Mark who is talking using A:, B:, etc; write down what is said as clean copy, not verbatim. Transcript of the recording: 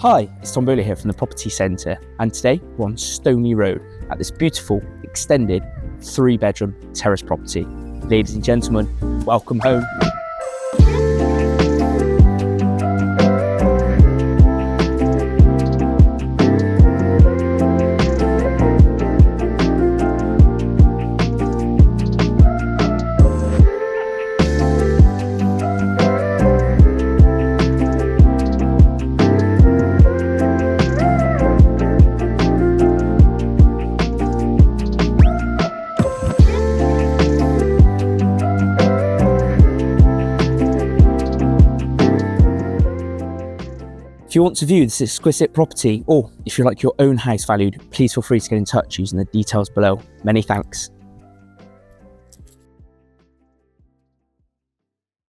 A: Hi, it's Tom Bowley here from the Property Centre, and today we're on Stoneleigh Road at this beautiful, extended 3-bedroom terrace property. Ladies and gentlemen, welcome home. If you want to view this exquisite property, or if you like your own house valued, please feel free to get in touch using the details below. Many thanks.